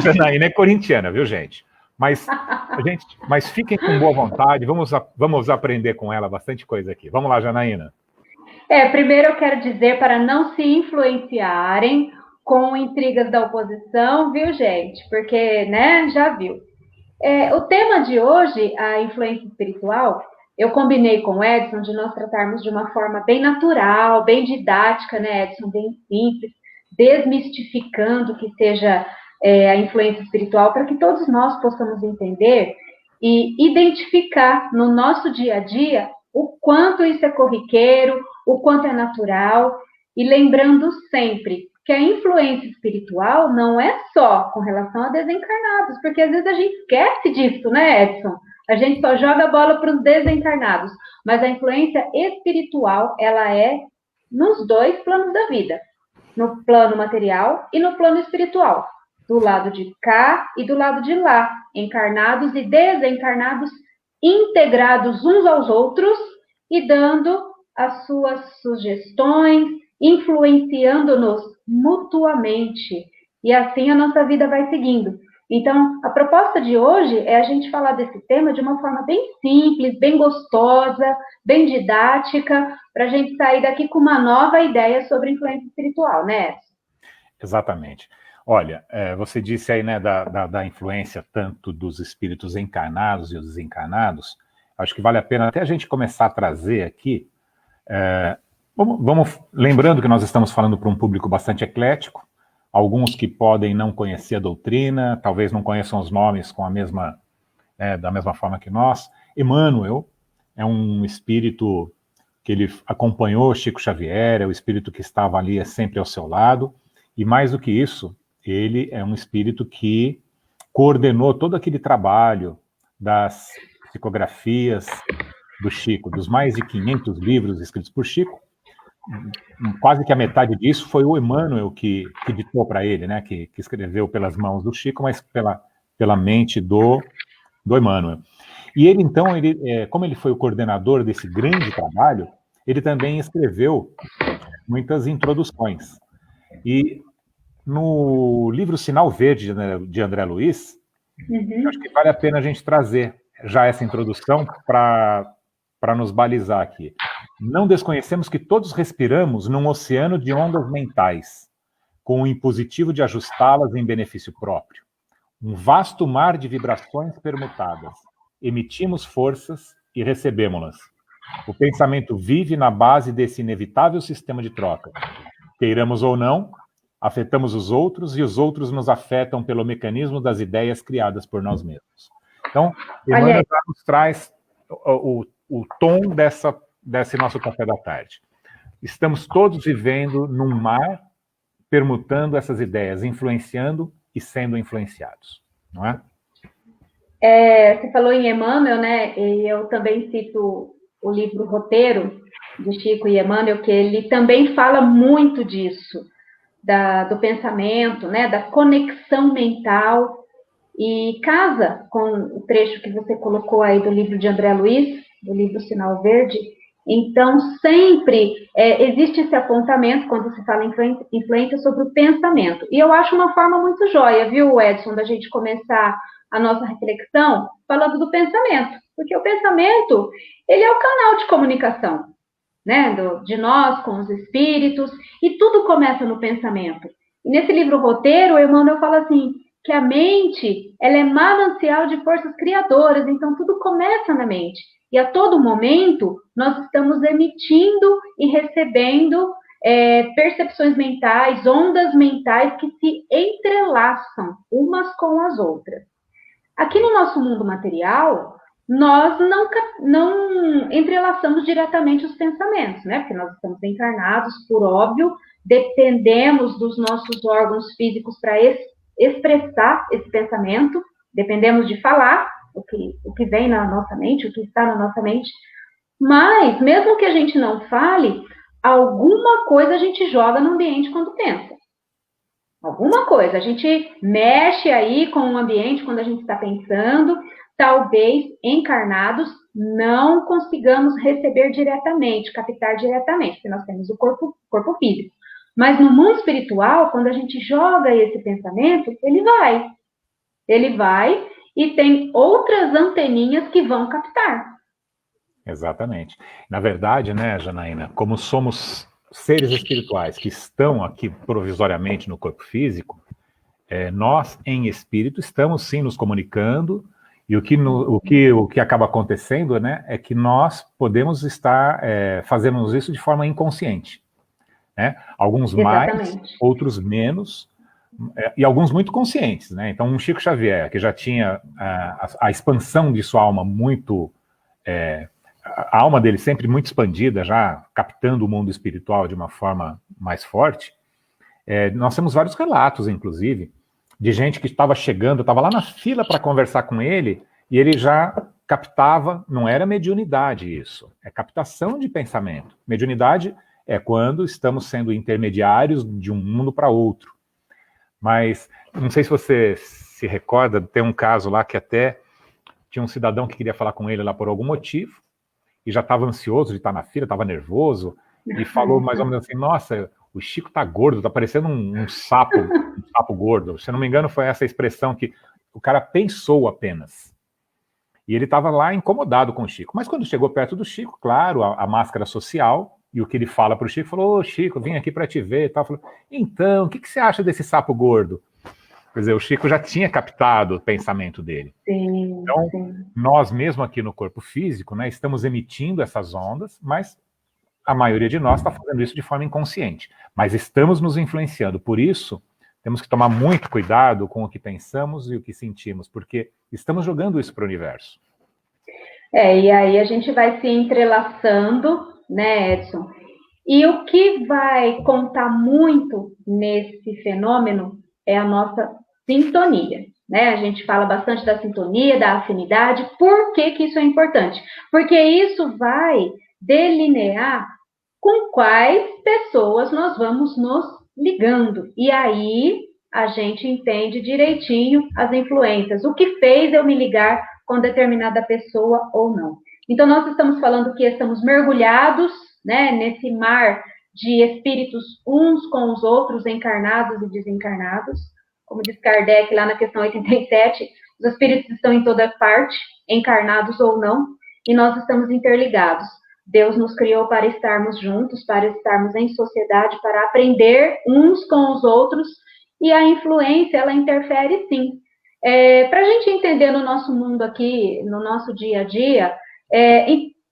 Janaína é corintiana, viu, gente? Mas, mas fiquem com boa vontade, vamos aprender com ela bastante coisa aqui. Vamos lá, Janaína. Primeiro eu quero dizer para não se influenciarem com intrigas da oposição, viu, gente? Porque, né, já viu. O tema de hoje, a influência espiritual, eu combinei com o Edson de nós tratarmos de uma forma bem natural, bem didática, né, Edson? Bem simples, desmistificando o que seja a influência espiritual, para que todos nós possamos entender e identificar no nosso dia a dia o quanto isso é corriqueiro, o quanto é natural, e lembrando sempre que a influência espiritual não é só com relação a desencarnados, porque às vezes a gente esquece disso, né, Edson? A gente só joga a bola para os desencarnados, mas a influência espiritual, ela é nos dois planos da vida, no plano material e no plano espiritual, do lado de cá e do lado de lá, encarnados e desencarnados, integrados uns aos outros e dando as suas sugestões, influenciando-nos mutuamente. E assim a nossa vida vai seguindo. Então, a proposta de hoje é a gente falar desse tema de uma forma bem simples, bem gostosa, bem didática, para a gente sair daqui com uma nova ideia sobre influência espiritual, né? Exatamente. Olha, você disse aí, né, da influência tanto dos espíritos encarnados e os desencarnados. Acho que vale a pena até a gente começar a trazer aqui. Vamos lembrando que nós estamos falando para um público bastante eclético, alguns que podem não conhecer a doutrina, talvez não conheçam os nomes com da mesma forma que nós. Emmanuel é um espírito que ele acompanhou Chico Xavier, é o espírito que estava ali sempre ao seu lado, e mais do que isso, ele é um espírito que coordenou todo aquele trabalho das psicografias do Chico, dos mais de 500 livros escritos por Chico. Quase que a metade disso foi o Emmanuel que ditou para ele, né? Que escreveu pelas mãos do Chico, mas pela mente do Emmanuel. E ele, então, como ele foi o coordenador desse grande trabalho, ele também escreveu muitas introduções. E no livro Sinal Verde, de André Luiz, acho que vale a pena a gente trazer já essa introdução para nos balizar aqui. Não desconhecemos que todos respiramos num oceano de ondas mentais, com o impositivo de ajustá-las em benefício próprio. Um vasto mar de vibrações permutadas. Emitimos forças e recebemos-las. O pensamento vive na base desse inevitável sistema de troca. Queiramos ou não, afetamos os outros e os outros nos afetam pelo mecanismo das ideias criadas por nós mesmos. Então, Emmanuel nos traz o tom desse nosso café da tarde. Estamos todos vivendo num mar, permutando essas ideias, influenciando e sendo influenciados, não é? Você falou em Emmanuel, né? E eu também cito o livro Roteiro, de Chico e Emmanuel, que ele também fala muito disso, do pensamento, né? Da conexão mental, e casa com o trecho que você colocou aí do livro de André Luiz, do livro Sinal Verde. Então, sempre existe esse apontamento quando se fala em influência sobre o pensamento. E eu acho uma forma muito joia, viu, Edson, da gente começar a nossa reflexão falando do pensamento. Porque o pensamento, ele é o canal de comunicação, né, de nós com os espíritos, e tudo começa no pensamento. E nesse livro Roteiro, o Emmanuel fala assim, que a mente, ela é manancial de forças criadoras, então tudo começa na mente. E a todo momento, nós estamos emitindo e recebendo percepções mentais, ondas mentais que se entrelaçam umas com as outras. Aqui no nosso mundo material, nós não entrelaçamos diretamente os pensamentos, né? Porque nós estamos encarnados, por óbvio, dependemos dos nossos órgãos físicos para expressar esse pensamento, dependemos de falar o que vem na nossa mente, o que está na nossa mente, mas mesmo que a gente não fale, alguma coisa a gente joga no ambiente quando pensa. Alguma coisa, a gente mexe aí com o ambiente quando a gente está pensando, talvez encarnados não consigamos receber diretamente, captar diretamente, porque nós temos o corpo físico. Mas no mundo espiritual, quando a gente joga esse pensamento, ele vai. Ele vai e tem outras anteninhas que vão captar. Exatamente. Na verdade, né, Janaína, como somos seres espirituais que estão aqui provisoriamente no corpo físico, nós, em espírito, estamos sim nos comunicando, e o que acaba acontecendo, né, é que nós podemos estar fazendo isso de forma inconsciente, né? Alguns mais, Exatamente. outros menos, e alguns muito conscientes, né? Então, um Chico Xavier, que já tinha a expansão de sua alma muito... a alma dele sempre muito expandida, já captando o mundo espiritual de uma forma mais forte, nós temos vários relatos, inclusive, de gente que estava chegando, estava lá na fila para conversar com ele, e ele já captava, não era mediunidade isso, é captação de pensamento. Mediunidade é quando estamos sendo intermediários de um mundo para outro. Mas, não sei se você se recorda, tem um caso lá que até tinha um cidadão que queria falar com ele lá por algum motivo, e já estava ansioso de estar na fila, estava nervoso, e falou mais ou menos assim, nossa, o Chico tá gordo, tá parecendo um sapo gordo. Se não me engano, foi essa expressão que o cara pensou apenas. E ele estava lá incomodado com o Chico. Mas quando chegou perto do Chico, claro, a máscara social, e o que ele fala para o Chico, falou, ô Chico, vim aqui para te ver e tal. Falou, então, o que você acha desse sapo gordo? Quer dizer, o Chico já tinha captado o pensamento dele. Sim, Então, sim. nós mesmo aqui no corpo físico, né, estamos emitindo essas ondas, mas a maioria de nós está fazendo isso de forma inconsciente. Mas estamos nos influenciando. Por isso, temos que tomar muito cuidado com o que pensamos e o que sentimos, porque estamos jogando isso para o universo. E aí a gente vai se entrelaçando, né, Edson? E o que vai contar muito nesse fenômeno é a nossa sintonia, né? A gente fala bastante da sintonia, da afinidade. Por que que isso é importante? Porque isso vai delinear com quais pessoas nós vamos nos ligando. E aí a gente entende direitinho as influências. O que fez eu me ligar com determinada pessoa ou não. Então, nós estamos falando que estamos mergulhados, né, nesse mar de espíritos uns com os outros, encarnados e desencarnados. Como diz Kardec lá na questão 87, os espíritos estão em toda parte, encarnados ou não, e nós estamos interligados. Deus nos criou para estarmos juntos, para estarmos em sociedade, para aprender uns com os outros, e a influência, ela interfere sim. Para a gente entender no nosso mundo aqui, no nosso dia a dia,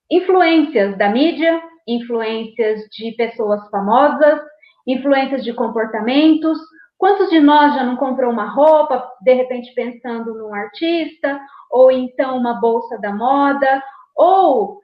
influências da mídia, influências de pessoas famosas, influências de comportamentos. Quantos de nós já não comprou uma roupa, de repente pensando num artista, ou então uma bolsa da moda, ou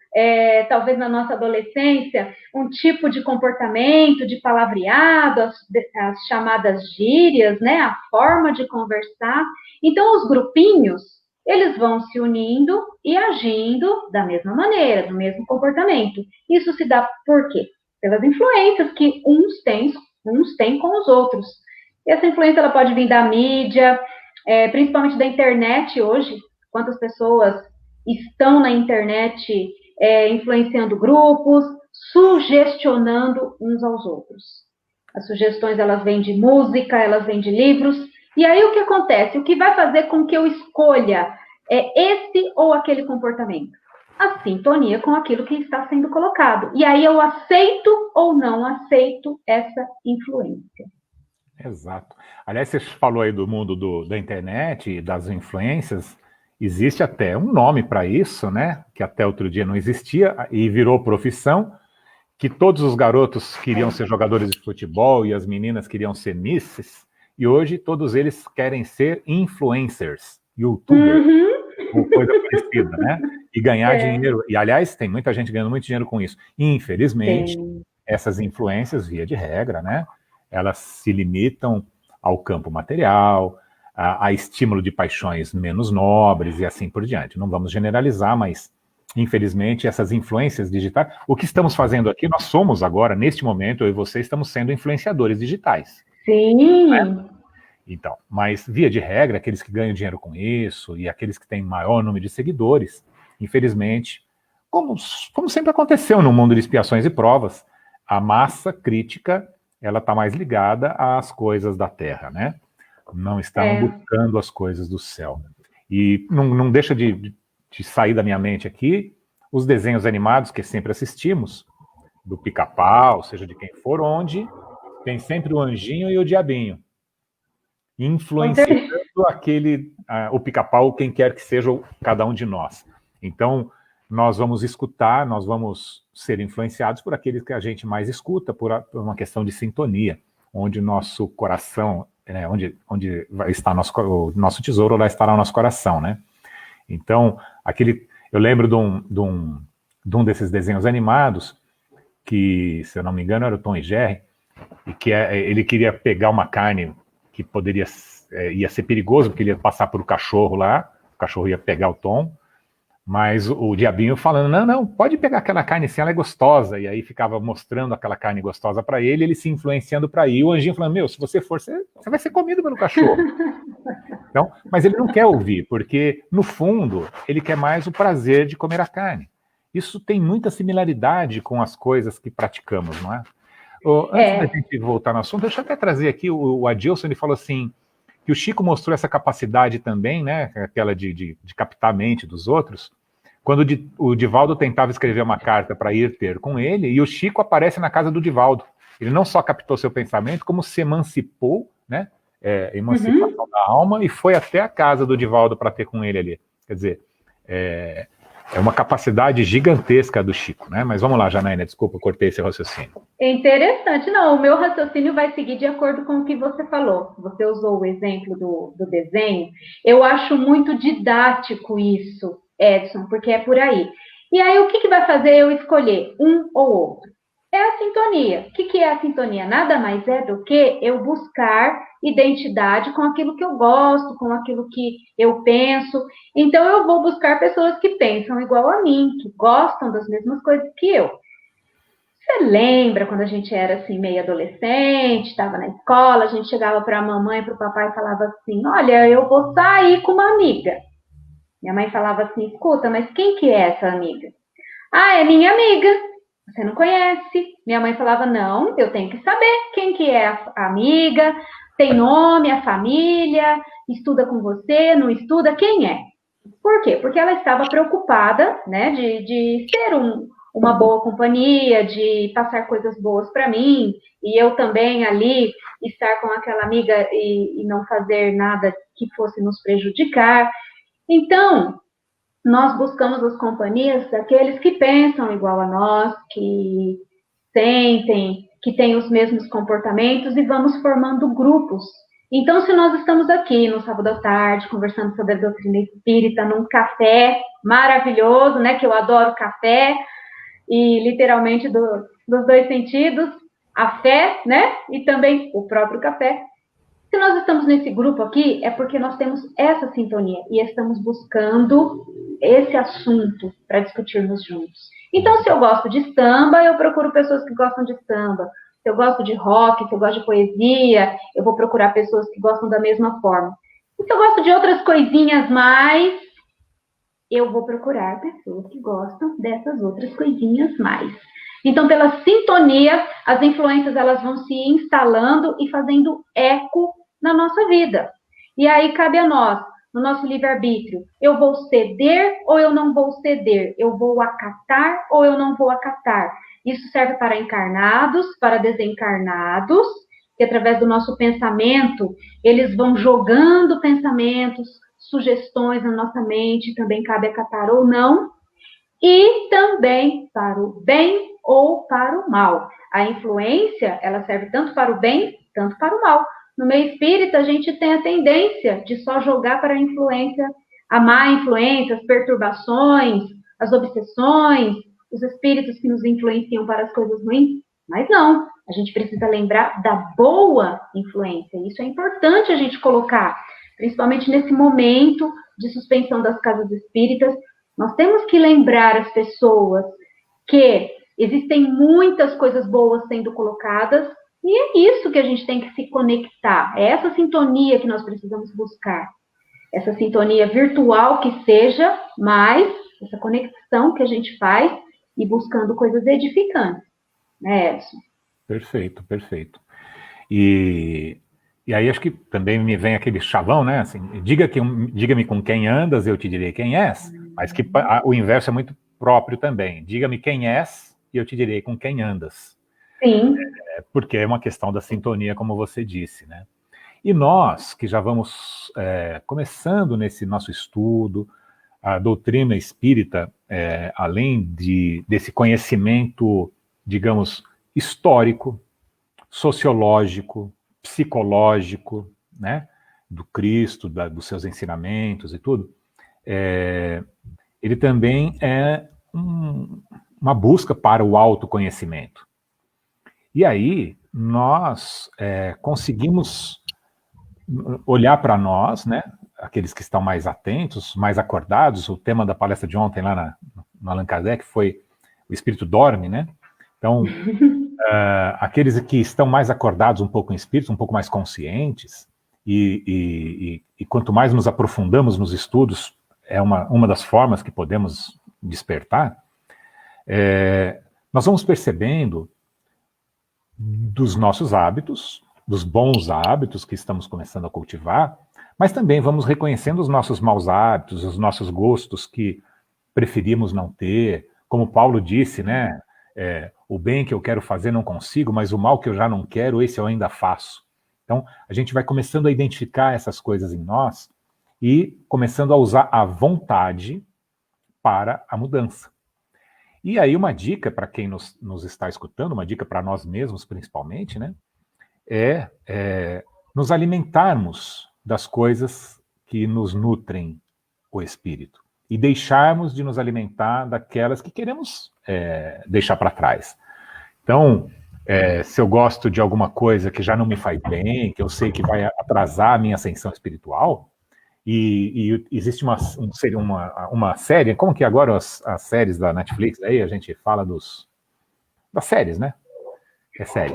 talvez na nossa adolescência, um tipo de comportamento, de palavreado, as chamadas gírias, né, a forma de conversar. Então, os grupinhos, eles vão se unindo e agindo da mesma maneira, do mesmo comportamento. Isso se dá por quê? Pelas influências que uns têm com os outros. E essa influência ela pode vir da mídia, principalmente da internet hoje. Quantas pessoas estão na internet influenciando grupos, sugestionando uns aos outros. As sugestões elas vêm de música, elas vêm de livros. E aí o que acontece? O que vai fazer com que eu escolha esse ou aquele comportamento? A sintonia com aquilo que está sendo colocado. E aí eu aceito ou não aceito essa influência. Exato. Aliás, você falou aí do mundo da internet e das influências. Existe até um nome para isso, né? Que até outro dia não existia e virou profissão, que todos os garotos queriam ser jogadores de futebol e as meninas queriam ser misses, e hoje todos eles querem ser influencers, youtubers, ou coisa parecida, né? E ganhar dinheiro. E, aliás, tem muita gente ganhando muito dinheiro com isso. Infelizmente, essas influências, via de regra, né? Elas se limitam ao campo material, a estímulo de paixões menos nobres e assim por diante. Não vamos generalizar, mas, infelizmente, essas influências digitais... O que estamos fazendo aqui, nós somos agora, neste momento, eu e você, estamos sendo influenciadores digitais. Sim. Né? Então, mas, via de regra, aqueles que ganham dinheiro com isso e aqueles que têm maior número de seguidores, infelizmente, como sempre aconteceu no mundo de expiações e provas, a massa crítica ela está mais ligada às coisas da Terra, né? Não estavam buscando as coisas do céu. E não deixa de sair da minha mente aqui os desenhos animados que sempre assistimos, do Pica-Pau, seja de quem for, onde tem sempre o anjinho e o diabinho, influenciando o Pica-Pau, quem quer que seja cada um de nós. Então, nós vamos escutar, nós vamos ser influenciados por aqueles que a gente mais escuta, por uma questão de sintonia, onde nosso coração, onde vai estar o nosso tesouro, lá estará o nosso coração, né? Então, eu lembro de um desses desenhos animados, que, se eu não me engano, era o Tom e Jerry, e que ele queria pegar uma carne que ia ser perigoso, porque ele ia passar por um cachorro lá, o cachorro ia pegar o Tom, mas o diabinho falando, não, pode pegar aquela carne assim, ela é gostosa, e aí ficava mostrando aquela carne gostosa para ele se influenciando para ir, e o anjinho falando, se você for, você vai ser comido pelo cachorro. Então, mas ele não quer ouvir, porque, no fundo, ele quer mais o prazer de comer a carne. Isso tem muita similaridade com as coisas que praticamos, não é? Antes da gente voltar no assunto, deixa eu até trazer aqui, o Adilson, ele falou assim, que o Chico mostrou essa capacidade também, né, aquela de captar a mente dos outros, quando o Divaldo tentava escrever uma carta para ir ter com ele, e o Chico aparece na casa do Divaldo. Ele não só captou seu pensamento, como se emancipou, né, emancipação da alma, e foi até a casa do Divaldo para ter com ele ali. Quer dizer, é uma capacidade gigantesca do Chico, né? Mas vamos lá, Janaína, desculpa, eu cortei esse raciocínio. É interessante. Não, o meu raciocínio vai seguir de acordo com o que você falou. Você usou o exemplo do desenho. Eu acho muito didático isso, Edson, porque é por aí. E aí, o que vai fazer eu escolher um ou outro? É a sintonia. O que é a sintonia? Nada mais é do que eu buscar identidade com aquilo que eu gosto, com aquilo que eu penso. Então, eu vou buscar pessoas que pensam igual a mim, que gostam das mesmas coisas que eu. Você lembra quando a gente era assim, meio adolescente, estava na escola, a gente chegava para a mamãe e para o papai e falava assim, olha, eu vou sair com uma amiga. Minha mãe falava assim, escuta, mas quem que é essa amiga? Ah, é minha amiga. Você não conhece? Minha mãe falava, não, eu tenho que saber quem que é a amiga, tem nome, a família, estuda com você, não estuda, quem é? Por quê? Porque ela estava preocupada, né, de ser uma boa companhia, de passar coisas boas para mim, e eu também ali estar com aquela amiga e não fazer nada que fosse nos prejudicar. Então, nós buscamos as companhias daqueles que pensam igual a nós, que sentem, que têm os mesmos comportamentos e vamos formando grupos. Então, se nós estamos aqui no sábado à tarde, conversando sobre a doutrina espírita, num café maravilhoso, né, que eu adoro café, e literalmente dos dois sentidos, a fé, né, e também o próprio café. Se nós estamos nesse grupo aqui, é porque nós temos essa sintonia e estamos buscando esse assunto para discutirmos juntos. Então, se eu gosto de samba, eu procuro pessoas que gostam de samba. Se eu gosto de rock, se eu gosto de poesia, eu vou procurar pessoas que gostam da mesma forma. E se eu gosto de outras coisinhas mais, eu vou procurar pessoas que gostam dessas outras coisinhas mais. Então, pela sintonia, as influências elas vão se instalando e fazendo eco na nossa vida. E aí cabe a nós, no nosso livre-arbítrio, eu vou ceder ou eu não vou ceder? Eu vou acatar ou eu não vou acatar? Isso serve para encarnados, para desencarnados, que através do nosso pensamento, eles vão jogando pensamentos, sugestões na nossa mente, também cabe acatar ou não, e também para o bem ou para o mal. A influência, ela serve tanto para o bem, tanto para o mal. No meio espírita, a gente tem a tendência de só jogar para a influência, a má influência, as perturbações, as obsessões, os espíritos que nos influenciam para as coisas ruins. Mas não, a gente precisa lembrar da boa influência. Isso é importante a gente colocar, principalmente nesse momento de suspensão das casas espíritas. Nós temos que lembrar as pessoas que existem muitas coisas boas sendo colocadas e é isso que a gente tem que se conectar. É essa sintonia que nós precisamos buscar. Essa sintonia virtual que seja, mas essa conexão que a gente faz e buscando coisas edificantes. Né, Edson? Perfeito, perfeito. E E aí acho que também me vem aquele chavão, né? Assim, diga-me com quem andas, eu te direi quem és. Mas que o inverso é muito próprio também. Diga-me quem és e eu te direi com quem andas. Sim. Porque é uma questão da sintonia, como você disse, né? E nós, que já vamos começando nesse nosso estudo, a doutrina espírita, além desse conhecimento, digamos, histórico, sociológico, psicológico, né, do Cristo, dos seus ensinamentos e tudo, ele também é uma busca para o autoconhecimento. E aí nós conseguimos olhar para nós, né, aqueles que estão mais atentos, mais acordados. O tema da palestra de ontem lá no Allan Kardec foi o espírito dorme, né? Então, aqueles que estão mais acordados um pouco em espírito, um pouco mais conscientes, e quanto mais nos aprofundamos nos estudos, é uma das formas que podemos despertar, nós vamos percebendo dos nossos hábitos, dos bons hábitos que estamos começando a cultivar, mas também vamos reconhecendo os nossos maus hábitos, os nossos gostos que preferimos não ter. Como Paulo disse, né? O bem que eu quero fazer não consigo, mas o mal que eu já não quero, esse eu ainda faço. Então, a gente vai começando a identificar essas coisas em nós e começando a usar a vontade para a mudança. E aí uma dica para quem nos está escutando, uma dica para nós mesmos principalmente, né? Nos alimentarmos das coisas que nos nutrem o espírito e deixarmos de nos alimentar daquelas que queremos deixar para trás. Então, se eu gosto de alguma coisa que já não me faz bem, que eu sei que vai atrasar a minha ascensão espiritual, e existe uma série, como que agora as séries da Netflix, aí a gente fala das séries, né? É série.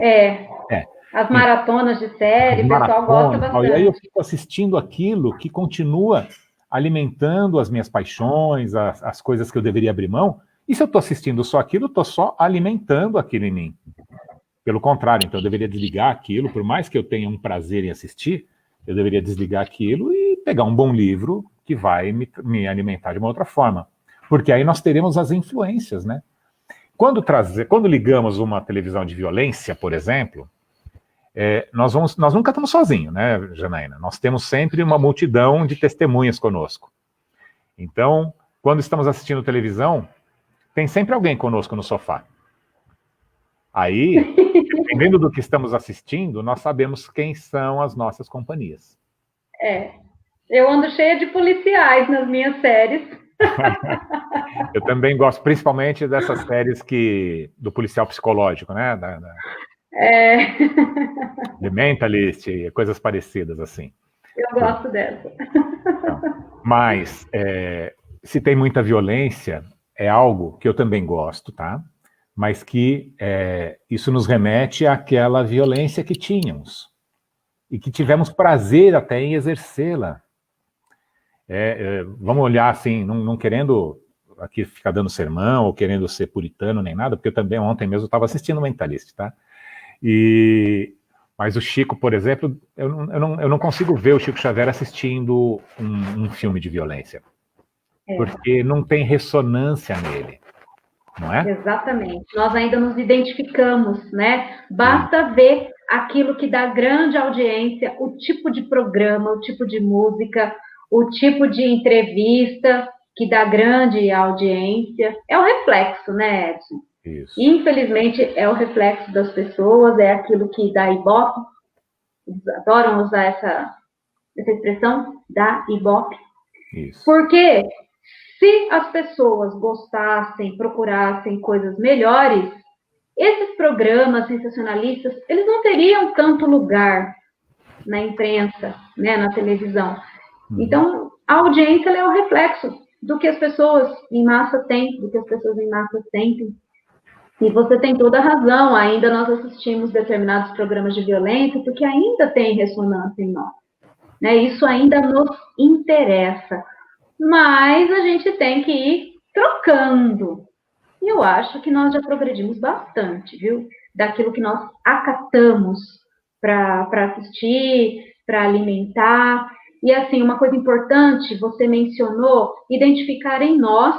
As maratonas de série, o pessoal gosta bastante. E aí eu fico assistindo aquilo que continua alimentando as minhas paixões, as coisas que eu deveria abrir mão. E se eu estou assistindo só aquilo, eu estou só alimentando aquilo em mim. Pelo contrário, então eu deveria desligar aquilo, por mais que eu tenha um prazer em assistir, eu deveria desligar aquilo e pegar um bom livro que vai me alimentar de uma outra forma. Porque aí nós teremos as influências, né? Quando ligamos uma televisão de violência, por exemplo, nós nunca estamos sozinhos, né, Janaína? Nós temos sempre uma multidão de testemunhas conosco. Então, quando estamos assistindo televisão, tem sempre alguém conosco no sofá. Aí, dependendo do que estamos assistindo, nós sabemos quem são as nossas companhias. Eu ando cheia de policiais nas minhas séries. Eu também gosto, principalmente dessas séries do policial psicológico, né? The Mentalist, coisas parecidas assim. Eu gosto dessa. Então, mas, se tem muita violência, é algo que eu também gosto, tá? Mas que isso nos remete àquela violência que tínhamos e que tivemos prazer até em exercê-la. Vamos olhar assim, não querendo aqui ficar dando sermão ou querendo ser puritano nem nada, porque eu também ontem mesmo estava assistindo o Mentalist, tá? Mas o Chico, por exemplo, eu não consigo ver o Chico Xavier assistindo um filme de violência, porque não tem ressonância nele. Não é? Exatamente. Nós ainda nos identificamos, né? Basta ver aquilo que dá grande audiência, o tipo de programa, o tipo de música, o tipo de entrevista que dá grande audiência. É o reflexo, né, Edson? Isso. Infelizmente, é o reflexo das pessoas, é aquilo que dá ibope. Eles adoram usar essa expressão, dá ibope. Isso. Porque se as pessoas gostassem, procurassem coisas melhores, esses programas sensacionalistas, eles não teriam tanto lugar na imprensa, né, na televisão. Então, a audiência é o reflexo do que as pessoas em massa têm, do que as pessoas em massa sentem. E você tem toda a razão, ainda nós assistimos determinados programas de violência, porque ainda tem ressonância em nós. Né? Isso ainda nos interessa. Mas a gente tem que ir trocando. E eu acho que nós já progredimos bastante, viu? Daquilo que nós acatamos para assistir, para alimentar. E assim, uma coisa importante, você mencionou, identificar em nós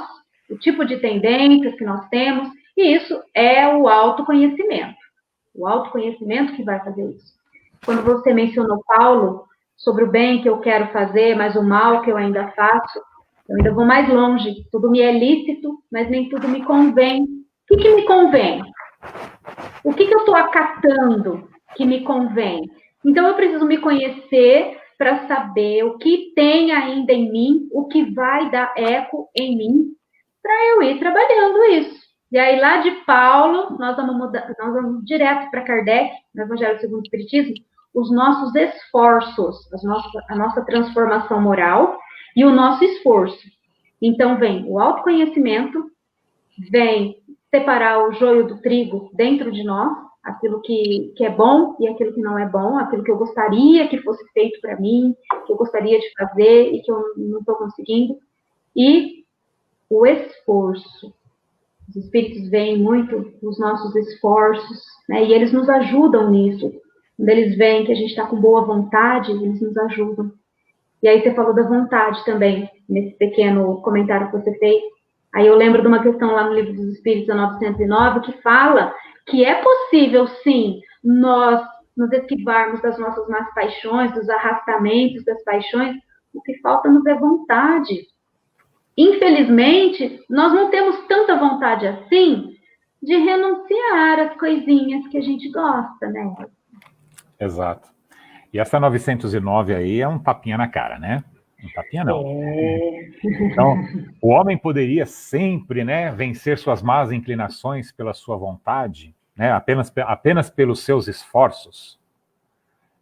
o tipo de tendências que nós temos, e isso é o autoconhecimento. O autoconhecimento que vai fazer isso. Quando você mencionou, Paulo, sobre o bem que eu quero fazer, mas o mal que eu ainda faço, eu ainda vou mais longe. Tudo me é lícito, mas nem tudo me convém. O que me convém? O que eu estou acatando que me convém? Então, eu preciso me conhecer para saber o que tem ainda em mim, o que vai dar eco em mim, para eu ir trabalhando isso. E aí, lá de Paulo, nós vamos direto para Kardec, no Evangelho segundo o Espiritismo, os nossos esforços, a nossa transformação moral e o nosso esforço. Então, vem o autoconhecimento, vem separar o joio do trigo dentro de nós, aquilo que é bom e aquilo que não é bom, aquilo que eu gostaria que fosse feito para mim, que eu gostaria de fazer e que eu não estou conseguindo, e o esforço. Os espíritos veem muito os nossos esforços, né, e eles nos ajudam nisso. Quando eles veem que a gente está com boa vontade, eles nos ajudam. E aí você falou da vontade também, nesse pequeno comentário que você fez. Aí eu lembro de uma questão lá no Livro dos Espíritos, 909, que fala que é possível, sim, nós nos esquivarmos das nossas más paixões, dos arrastamentos das paixões. O que falta nos é vontade. Infelizmente, nós não temos tanta vontade assim de renunciar às coisinhas que a gente gosta, né? Exato. E essa 909 aí é um tapinha na cara, né? Um tapinha não. Então, o homem poderia sempre, né, vencer suas más inclinações pela sua vontade, né, apenas pelos seus esforços.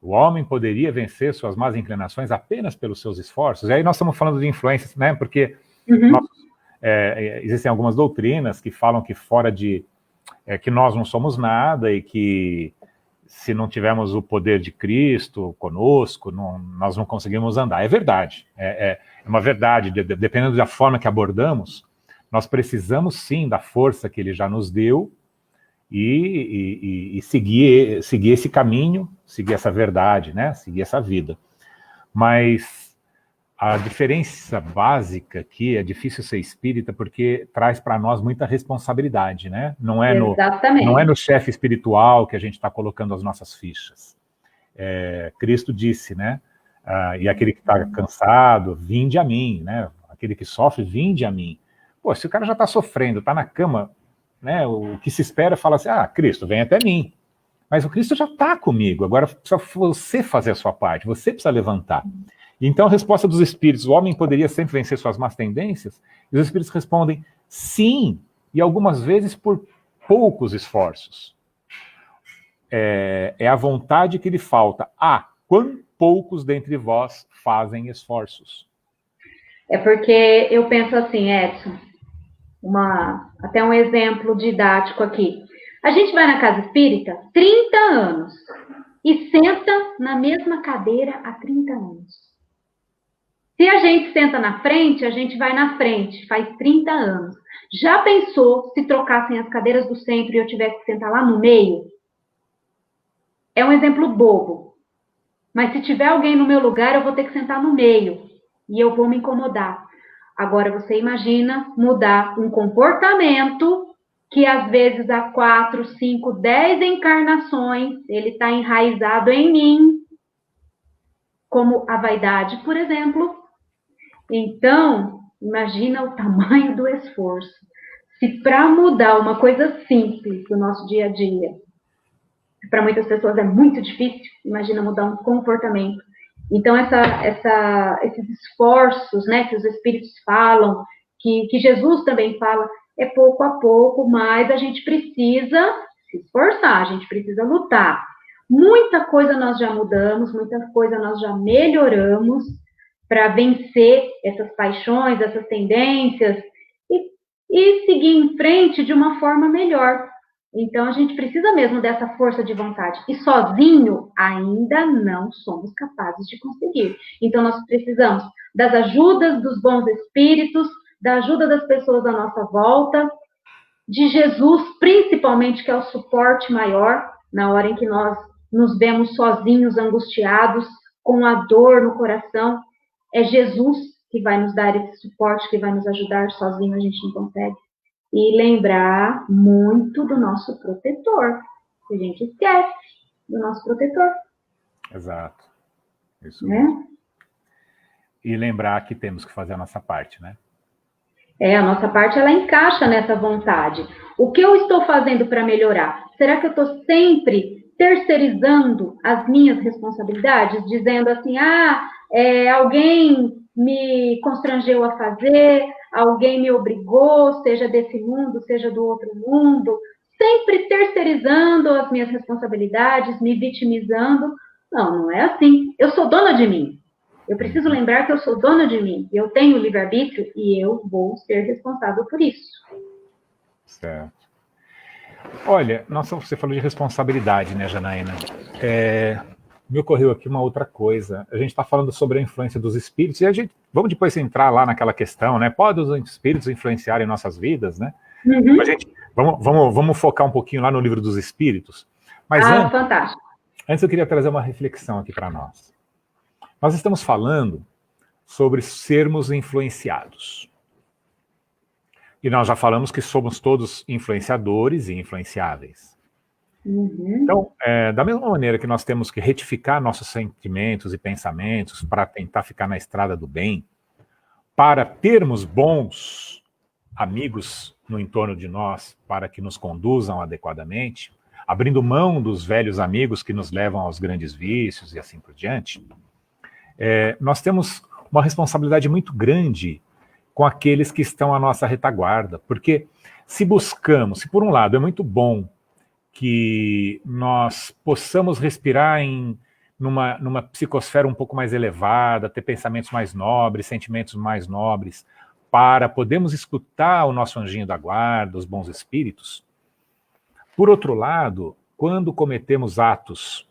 O homem poderia vencer suas más inclinações apenas pelos seus esforços. E aí nós estamos falando de influências, né, porque existem algumas doutrinas que falam que que nós não somos nada e que se não tivermos o poder de Cristo conosco, nós não conseguimos andar. É verdade, é uma verdade, dependendo da forma que abordamos, nós precisamos sim da força que ele já nos deu e seguir esse caminho, seguir essa verdade, né? Seguir essa vida. Mas a diferença básica aqui é difícil ser espírita porque traz para nós muita responsabilidade, né? Não é no chefe espiritual que a gente está colocando as nossas fichas. Cristo disse, né? E aquele que está cansado, vinde a mim, né? Aquele que sofre, vinde a mim. Pô, se o cara já está sofrendo, está na cama, né? O que se espera é falar assim, Cristo, vem até mim. Mas o Cristo já está comigo, agora precisa você fazer a sua parte, você precisa levantar. Então, a resposta dos espíritos, o homem poderia sempre vencer suas más tendências? E os espíritos respondem, sim, e algumas vezes por poucos esforços. É a vontade que lhe falta. Quão poucos dentre vós fazem esforços? É porque eu penso assim, Edson, até um exemplo didático aqui. A gente vai na casa espírita 30 anos e senta na mesma cadeira há 30 anos. Se a gente senta na frente, a gente vai na frente, faz 30 anos. Já pensou se trocassem as cadeiras do centro e eu tivesse que sentar lá no meio? É um exemplo bobo. Mas se tiver alguém no meu lugar, eu vou ter que sentar no meio. E eu vou me incomodar. Agora, você imagina mudar um comportamento que às vezes há 4, 5, 10 encarnações, ele está enraizado em mim, como a vaidade, por exemplo. Então, imagina o tamanho do esforço. Se para mudar uma coisa simples do nosso dia a dia, para muitas pessoas é muito difícil, imagina mudar um comportamento. Então, esses esforços, né, que os espíritos falam, que Jesus também fala, é pouco a pouco, mas a gente precisa se esforçar, a gente precisa lutar. Muita coisa nós já mudamos, muita coisa nós já melhoramos, para vencer essas paixões, essas tendências e seguir em frente de uma forma melhor. Então, a gente precisa mesmo dessa força de vontade. E sozinho, ainda não somos capazes de conseguir. Então, nós precisamos das ajudas dos bons espíritos, da ajuda das pessoas à nossa volta, de Jesus, principalmente, que é o suporte maior na hora em que nós nos vemos sozinhos, angustiados, com a dor no coração, é Jesus que vai nos dar esse suporte, que vai nos ajudar, sozinho a gente não consegue. E lembrar muito do nosso protetor. A gente esquece do nosso protetor. Exato. Isso né? mesmo. E lembrar que temos que fazer a nossa parte, né? A nossa parte, ela encaixa nessa vontade. O que eu estou fazendo para melhorar? Será que eu estou sempre terceirizando as minhas responsabilidades? Dizendo assim, alguém me constrangeu a fazer, alguém me obrigou, seja desse mundo, seja do outro mundo. Sempre terceirizando as minhas responsabilidades, me vitimizando. Não, não é assim. Eu sou dona de mim. Eu preciso lembrar que eu sou dona de mim, eu tenho livre-arbítrio e eu vou ser responsável por isso. Certo. Olha, nossa, você falou de responsabilidade, né, Janaína? Me ocorreu aqui uma outra coisa. A gente está falando sobre a influência dos espíritos e vamos depois entrar lá naquela questão, né? Pode os espíritos influenciarem nossas vidas, né? Uhum. Mas, gente, vamos focar um pouquinho lá no livro dos espíritos. Mas fantástico. Antes eu queria trazer uma reflexão aqui para nós. Nós estamos falando sobre sermos influenciados. E nós já falamos que somos todos influenciadores e influenciáveis. Uhum. Então, da mesma maneira que nós temos que retificar nossos sentimentos e pensamentos para tentar ficar na estrada do bem, para termos bons amigos no entorno de nós, para que nos conduzam adequadamente, abrindo mão dos velhos amigos que nos levam aos grandes vícios e assim por diante, nós temos uma responsabilidade muito grande com aqueles que estão à nossa retaguarda, porque se por um lado, é muito bom que nós possamos respirar numa psicosfera um pouco mais elevada, ter pensamentos mais nobres, sentimentos mais nobres, para podermos escutar o nosso anjinho da guarda, os bons espíritos. Por outro lado, quando cometemos atos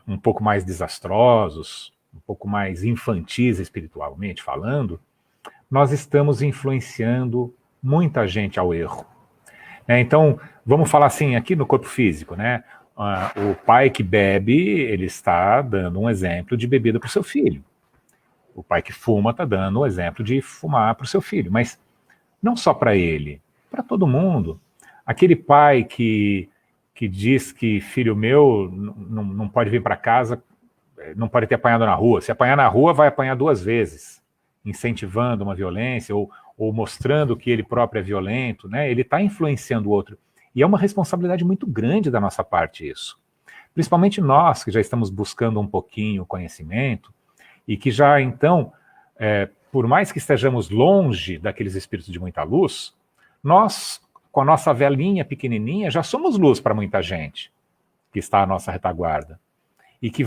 um pouco mais desastrosos, um pouco mais infantis espiritualmente falando, nós estamos influenciando muita gente ao erro. Então, vamos falar assim, aqui no corpo físico, né? O pai que bebe, ele está dando um exemplo de bebida para o seu filho. O pai que fuma está dando um exemplo de fumar para o seu filho. Mas não só para ele, para todo mundo. Aquele pai que diz que filho meu não pode vir para casa, não pode ter apanhado na rua. Se apanhar na rua, vai apanhar 2 vezes, incentivando uma violência ou mostrando que ele próprio é violento, né? Ele está influenciando o outro. E é uma responsabilidade muito grande da nossa parte isso. Principalmente nós, que já estamos buscando um pouquinho o conhecimento e que já, então, por mais que estejamos longe daqueles espíritos de muita luz, nós, com a nossa velinha pequenininha, já somos luz para muita gente que está à nossa retaguarda. E que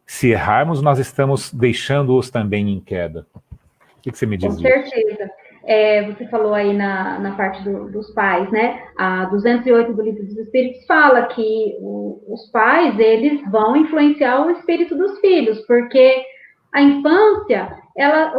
se errarmos, nós estamos deixando-os também em queda. O que você me diz? Com certeza. Você falou aí na parte dos pais, né? A 208 do Livro dos Espíritos fala que os pais, eles vão influenciar o espírito dos filhos, porque a infância,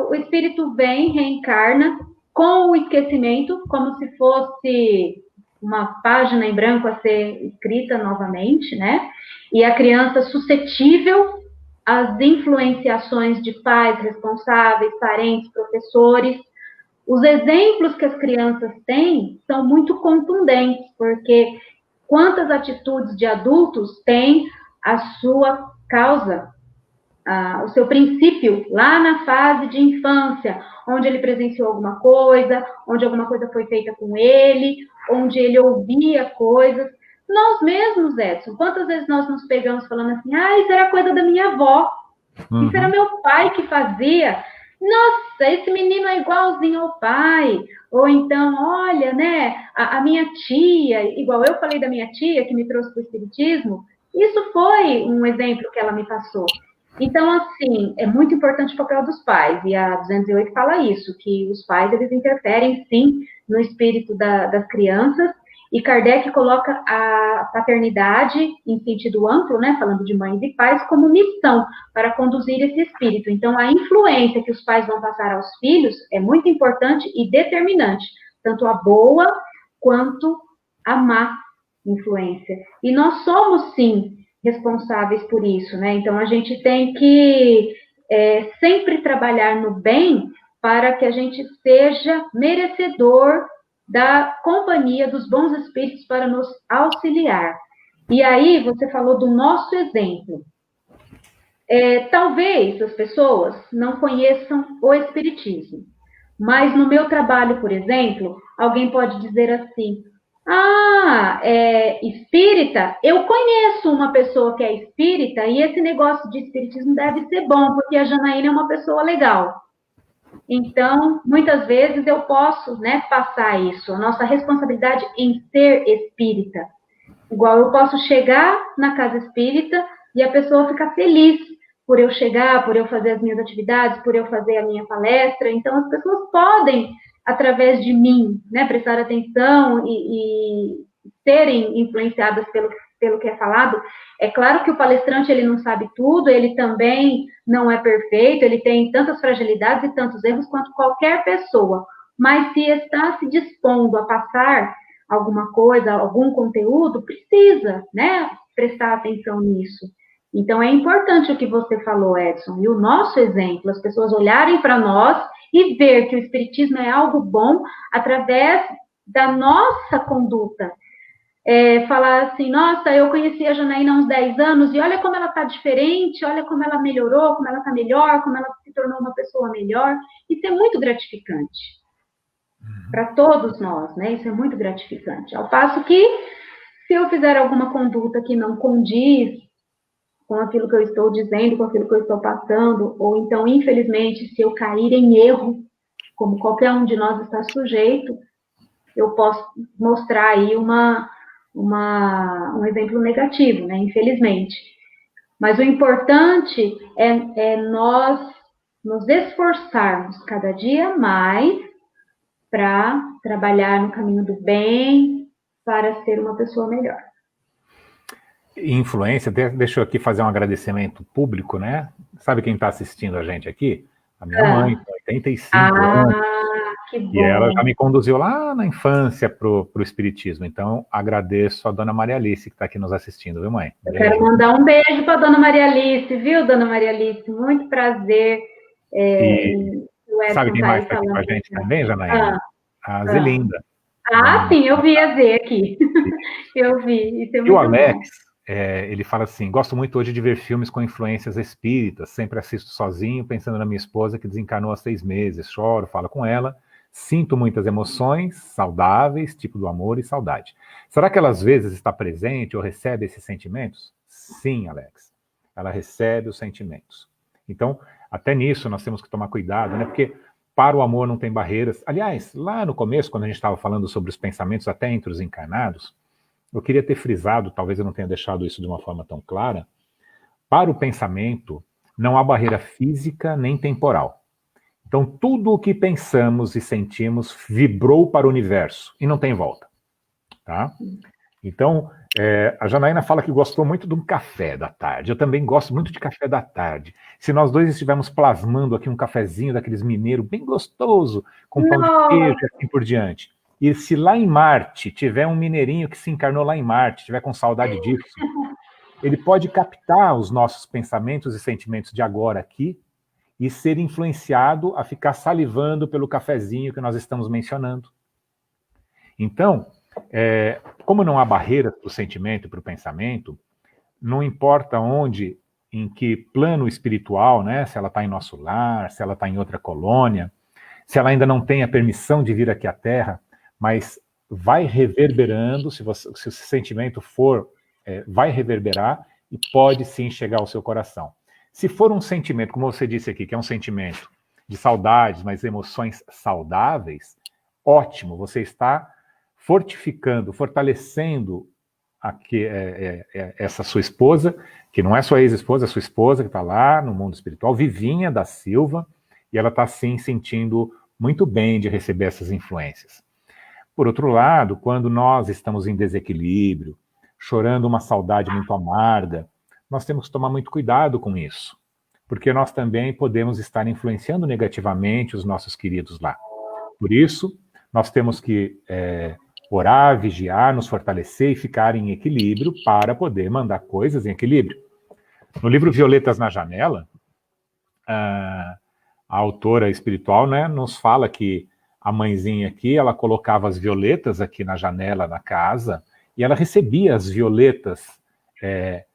o espírito vem, reencarna com o esquecimento, como se fosse uma página em branco a ser escrita novamente, né? E a criança suscetível às influenciações de pais responsáveis, parentes, professores. Os exemplos que as crianças têm são muito contundentes, porque quantas atitudes de adultos têm a sua causa, o seu princípio lá na fase de infância, onde ele presenciou alguma coisa, onde alguma coisa foi feita com ele, onde ele ouvia coisas. Nós mesmos, Edson, quantas vezes nós nos pegamos falando assim, isso era coisa da minha avó, isso era meu pai que fazia, nossa, esse menino é igualzinho ao pai, ou então, olha, né, a minha tia, igual eu falei da minha tia que me trouxe para o espiritismo, isso foi um exemplo que ela me passou. Então, assim, é muito importante o papel dos pais, e a 208 fala isso, que os pais, eles interferem, sim, no espírito das crianças, e Kardec coloca a paternidade, em sentido amplo, né, falando de mães e pais, como missão para conduzir esse espírito. Então, a influência que os pais vão passar aos filhos é muito importante e determinante, tanto a boa quanto a má influência. E nós somos, sim, responsáveis por isso, né? Então, a gente tem que sempre trabalhar no bem para que a gente seja merecedor da companhia dos bons espíritos para nos auxiliar. E aí, você falou do nosso exemplo. Talvez as pessoas não conheçam o Espiritismo, mas no meu trabalho, por exemplo, alguém pode dizer assim: espírita, eu conheço uma pessoa que é espírita e esse negócio de espiritismo deve ser bom, porque a Janaína é uma pessoa legal. Então, muitas vezes eu posso, né, passar isso, a nossa responsabilidade em ser espírita. Igual eu posso chegar na casa espírita e a pessoa ficar feliz por eu chegar, por eu fazer as minhas atividades, por eu fazer a minha palestra. Então, as pessoas podem, através de mim, né, prestar atenção e serem influenciadas pelo que é falado. É claro que o palestrante ele não sabe tudo, ele também não é perfeito, ele tem tantas fragilidades e tantos erros quanto qualquer pessoa. Mas se está se dispondo a passar alguma coisa, algum conteúdo, precisa, né, prestar atenção nisso. Então, é importante o que você falou, Edson, e o nosso exemplo, as pessoas olharem para nós e ver que o espiritismo é algo bom através da nossa conduta. Falar assim, nossa, eu conheci a Janaína há uns 10 anos e olha como ela está diferente, olha como ela melhorou, como ela está melhor, como ela se tornou uma pessoa melhor. Isso é muito gratificante para todos nós, né? Isso é muito gratificante. Ao passo que, se eu fizer alguma conduta que não condiz com aquilo que eu estou dizendo, com aquilo que eu estou passando, ou então, infelizmente, se eu cair em erro, como qualquer um de nós está sujeito, eu posso mostrar aí um exemplo negativo, né? Infelizmente. Mas o importante é nós nos esforçarmos cada dia mais para trabalhar no caminho do bem, para ser uma pessoa melhor. Influência, deixa eu aqui fazer um agradecimento público, né? Sabe quem está assistindo a gente aqui? A minha mãe, 85 anos. Que bom. E ela já me conduziu lá na infância pro Espiritismo. Então, agradeço a dona Maria Alice que está aqui nos assistindo, viu, mãe? Eu quero mandar um beijo para a dona Maria Alice, viu, dona Maria Alice? Muito prazer. Sabe quem mais está aqui com a gente também, Janaína? A Zelinda. Sim, eu vi a Z aqui. Eu vi. Isso é muito e o Alex, bom. Ele fala assim, gosto muito hoje de ver filmes com influências espíritas, sempre assisto sozinho, pensando na minha esposa que desencarnou há 6 meses, choro, falo com ela, sinto muitas emoções saudáveis, tipo do amor e saudade. Será que ela às vezes está presente ou recebe esses sentimentos? Sim, Alex, ela recebe os sentimentos. Então, até nisso nós temos que tomar cuidado, né? Porque para o amor não tem barreiras. Aliás, lá no começo, quando a gente estava falando sobre os pensamentos até entre os encarnados, eu queria ter frisado, talvez eu não tenha deixado isso de uma forma tão clara, para o pensamento não há barreira física nem temporal. Então, tudo o que pensamos e sentimos vibrou para o universo e não tem volta. Tá? Então, a Janaína fala que gostou muito de um café da tarde. Eu também gosto muito de café da tarde. Se nós dois estivermos plasmando aqui um cafezinho daqueles mineiros bem gostoso, com pão de queijo e assim por diante. E se lá em Marte tiver um mineirinho que se encarnou lá em Marte, tiver com saudade disso, ele pode captar os nossos pensamentos e sentimentos de agora aqui e ser influenciado a ficar salivando pelo cafezinho que nós estamos mencionando. Então, como não há barreira para o sentimento e para o pensamento, não importa onde, em que plano espiritual, né, se ela está em nosso lar, se ela está em outra colônia, se ela ainda não tem a permissão de vir aqui à Terra, mas vai reverberando, se o sentimento for, vai reverberar e pode sim chegar ao seu coração. Se for um sentimento, como você disse aqui, que é um sentimento de saudades, mas emoções saudáveis, ótimo, você está fortificando, fortalecendo essa sua esposa, que não é sua ex-esposa, é sua esposa que está lá no mundo espiritual, Vivinha da Silva, e ela está sim sentindo muito bem de receber essas influências. Por outro lado, quando nós estamos em desequilíbrio, chorando uma saudade muito amarga, nós temos que tomar muito cuidado com isso, porque nós também podemos estar influenciando negativamente os nossos queridos lá. Por isso, nós temos que Orar, vigiar, nos fortalecer e ficar em equilíbrio para poder mandar coisas em equilíbrio. No livro Violetas na Janela, a autora espiritual, né, nos fala que a mãezinha aqui, ela colocava as violetas aqui na janela da casa e ela recebia as violetas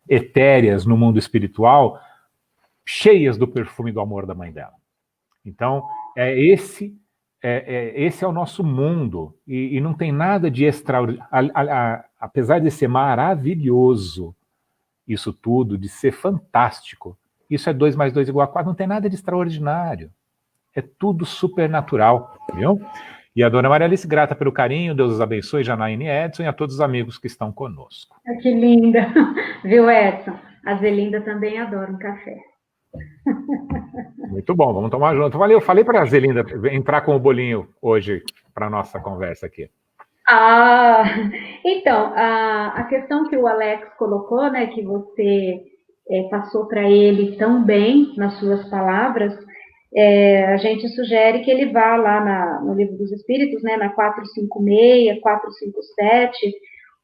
etéreas no mundo espiritual cheias do perfume do amor da mãe dela. Então, esse é o nosso mundo e não tem nada de extraordinário. Apesar de ser maravilhoso isso tudo, de ser fantástico, isso é 2 mais 2 igual a 4, não tem nada de extraordinário. É tudo supernatural, viu? E a dona Maria Alice, grata pelo carinho, Deus os abençoe, Janaíne e Edson, e a todos os amigos que estão conosco. Que linda, viu, Edson? A Zelinda também adora um café. Muito bom, vamos tomar junto. Valeu, eu falei para a Zelinda entrar com o bolinho hoje para a nossa conversa aqui. Então, a questão que o Alex colocou, né, que você passou para ele tão bem nas suas palavras, a gente sugere que ele vá lá no Livro dos Espíritos, né, na 456, 457,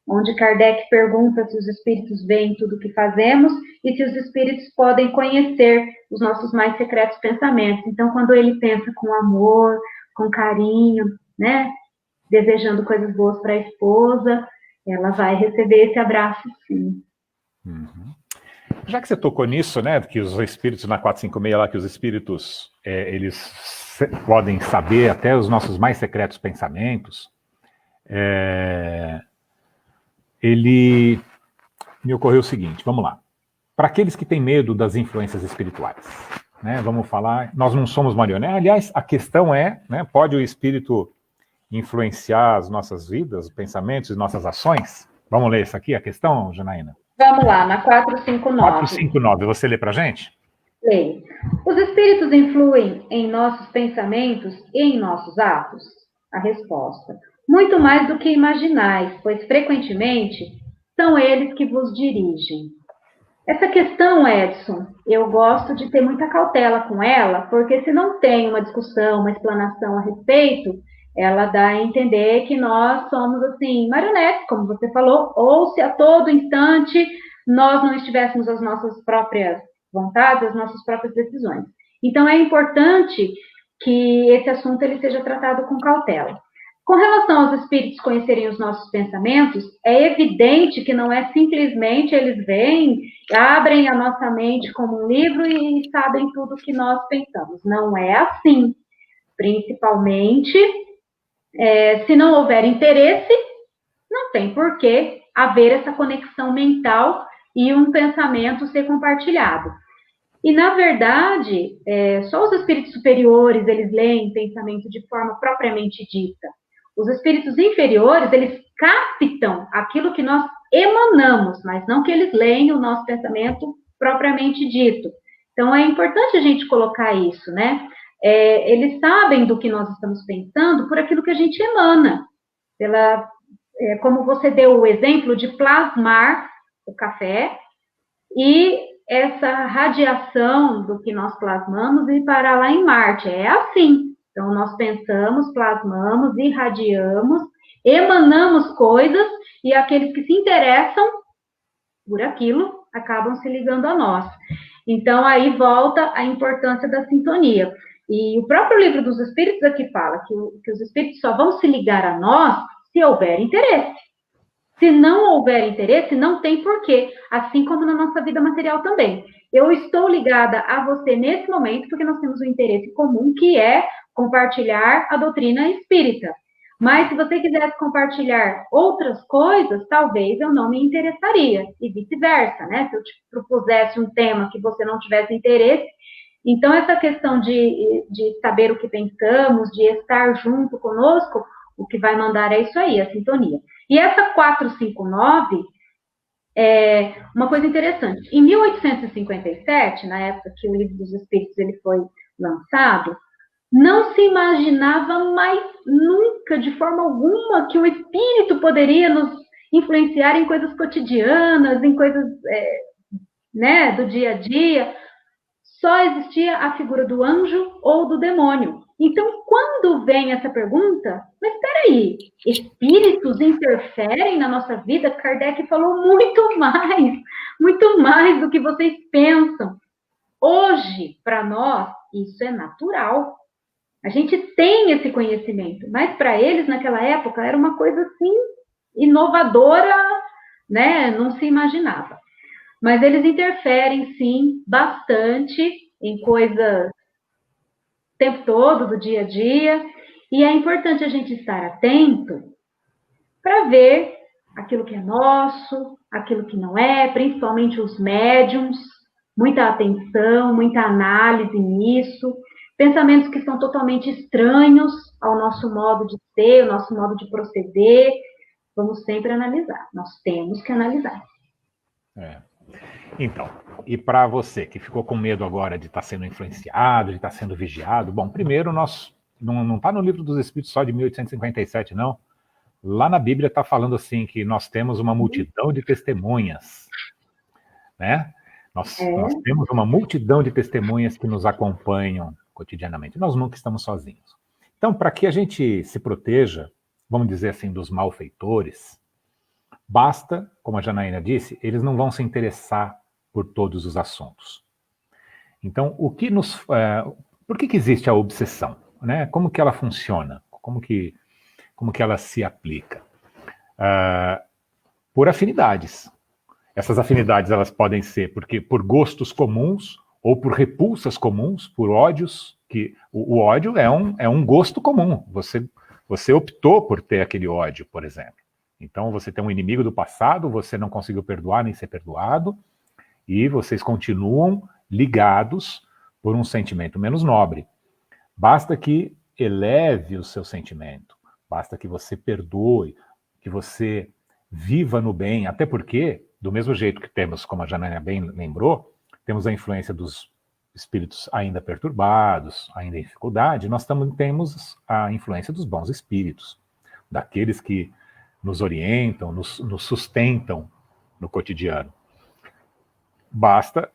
onde Kardec pergunta se os espíritos veem tudo o que fazemos e se os espíritos podem conhecer os nossos mais secretos pensamentos. Então, quando ele pensa com amor, com carinho, né, desejando coisas boas para a esposa, ela vai receber esse abraço, sim. Uhum. Já que você tocou nisso, né, que os espíritos na 456 lá, que os espíritos, eles podem saber até os nossos mais secretos pensamentos, ele me ocorreu o seguinte, vamos lá. Para aqueles que têm medo das influências espirituais, né, vamos falar, nós não somos marionetes, aliás, a questão é, né, pode o espírito influenciar as nossas vidas, pensamentos e nossas ações? Vamos ler isso aqui, a questão, Janaína? Vamos lá, na 459. 459, você lê para a gente? Leio. Os espíritos influem em nossos pensamentos e em nossos atos? A resposta. Muito mais do que imaginais, pois frequentemente são eles que vos dirigem. Essa questão, Edson, eu gosto de ter muita cautela com ela, porque se não tem uma discussão, uma explanação a respeito, ela dá a entender que nós somos, assim, marionetes, como você falou, ou se a todo instante nós não estivéssemos as nossas próprias vontades, as nossas próprias decisões. Então, é importante que esse assunto ele seja tratado com cautela. Com relação aos espíritos conhecerem os nossos pensamentos, é evidente que não é simplesmente eles vêm, abrem a nossa mente como um livro e sabem tudo o que nós pensamos. Não é assim. Principalmente, se não houver interesse, não tem por que haver essa conexão mental e um pensamento ser compartilhado. E, na verdade, só os espíritos superiores, eles leem pensamento de forma propriamente dita. Os espíritos inferiores, eles captam aquilo que nós emanamos, mas não que eles leem o nosso pensamento propriamente dito. Então, é importante a gente colocar isso, né? Eles sabem do que nós estamos pensando por aquilo que a gente emana. Como você deu o exemplo de plasmar o café e essa radiação do que nós plasmamos e parar lá em Marte. É assim. Então, nós pensamos, plasmamos, irradiamos, emanamos coisas e aqueles que se interessam por aquilo acabam se ligando a nós. Então, aí volta a importância da sintonia. E o próprio Livro dos Espíritos aqui fala que os espíritos só vão se ligar a nós se houver interesse. Se não houver interesse, não tem porquê, assim como na nossa vida material também. Eu estou ligada a você nesse momento porque nós temos um interesse comum, que é compartilhar a doutrina espírita. Mas se você quisesse compartilhar outras coisas, talvez eu não me interessaria, e vice-versa, né? Se eu te propusesse um tema que você não tivesse interesse, então essa questão de saber o que pensamos, de estar junto conosco, o que vai mandar é isso aí, a sintonia. E essa 459 é uma coisa interessante. Em 1857, na época que o Livro dos Espíritos ele foi lançado, não se imaginava mais nunca, de forma alguma, que o espírito poderia nos influenciar em coisas cotidianas, em coisas né, do dia a dia. Só existia a figura do anjo ou do demônio. Então, quando vem essa pergunta, mas espera aí, espíritos interferem na nossa vida? Kardec falou muito mais do que vocês pensam. Hoje, para nós, isso é natural. A gente tem esse conhecimento, mas para eles, naquela época, era uma coisa assim, inovadora, né? Não se imaginava. Mas eles interferem, sim, bastante em coisas o tempo todo, do dia a dia, e é importante a gente estar atento para ver aquilo que é nosso, aquilo que não é, principalmente os médiums, muita atenção, muita análise nisso, pensamentos que são totalmente estranhos ao nosso modo de ser, ao nosso modo de proceder, vamos sempre analisar, nós temos que analisar. Então, e para você que ficou com medo agora de estar sendo influenciado, de estar sendo vigiado, bom, primeiro nós, não está no Livro dos Espíritos só de 1857, não. Lá na Bíblia está falando assim que nós temos uma multidão de testemunhas, né? Nós temos uma multidão de testemunhas que nos acompanham cotidianamente. Nós nunca estamos sozinhos. Então, para que a gente se proteja, vamos dizer assim, dos malfeitores, basta, como a Janaína disse, eles não vão se interessar por todos os assuntos. Então, por que existe a obsessão? Né? Como que ela funciona? Como que ela se aplica? Por afinidades. Essas afinidades elas podem ser por gostos comuns ou por repulsas comuns, por ódios, que o ódio é um gosto comum. Você optou por ter aquele ódio, por exemplo. Então você tem um inimigo do passado, você não conseguiu perdoar nem ser perdoado, e vocês continuam ligados por um sentimento menos nobre. Basta que eleve o seu sentimento, basta que você perdoe, que você viva no bem, até porque, do mesmo jeito que temos, como a Janaína bem lembrou, temos a influência dos espíritos ainda perturbados, ainda em dificuldade, nós também temos a influência dos bons espíritos, daqueles que nos orientam, nos sustentam no cotidiano. Basta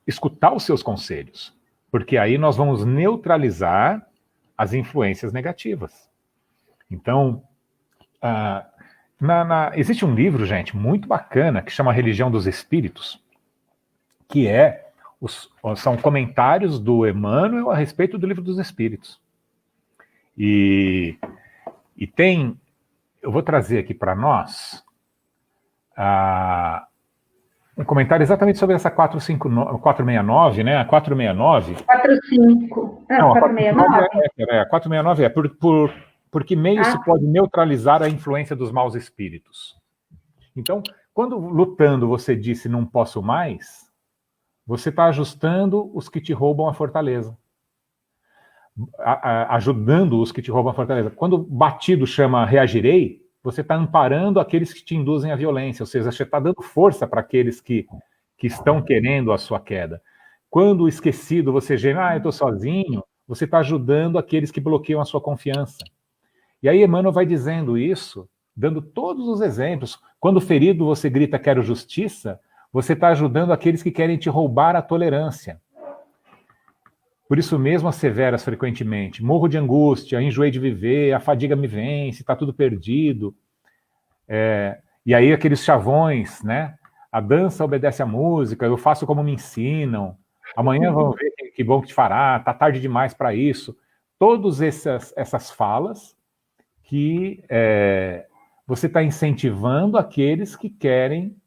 escutar os seus conselhos, porque aí nós vamos neutralizar as influências negativas. Então, existe um livro, gente, muito bacana, que chama Religião dos Espíritos, que são comentários do Emmanuel a respeito do Livro dos Espíritos. E tem, eu vou trazer aqui para nós um comentário exatamente sobre essa 469, né? A 469... 45. Não, a 469? A 469 por que meio se pode neutralizar a influência dos maus espíritos. Então, quando lutando você disse não posso mais, você está ajustando os que te roubam a fortaleza. Ajudando os que te roubam a fortaleza. Quando batido chama reagirei, você está amparando aqueles que te induzem à violência, ou seja, você está dando força para aqueles que estão querendo a sua queda. Quando esquecido você geme, eu estou sozinho, você está ajudando aqueles que bloqueiam a sua confiança. E aí Emmanuel vai dizendo isso, dando todos os exemplos. Quando ferido você grita quero justiça, você está ajudando aqueles que querem te roubar a tolerância. Por isso mesmo asseveras frequentemente, morro de angústia, enjoei de viver, a fadiga me vence, está tudo perdido. E aí aqueles chavões, né? A dança obedece à música, eu faço como me ensinam, amanhã vamos ver que bom que te fará, está tarde demais para isso. Todas essas falas que você está incentivando aqueles que querem,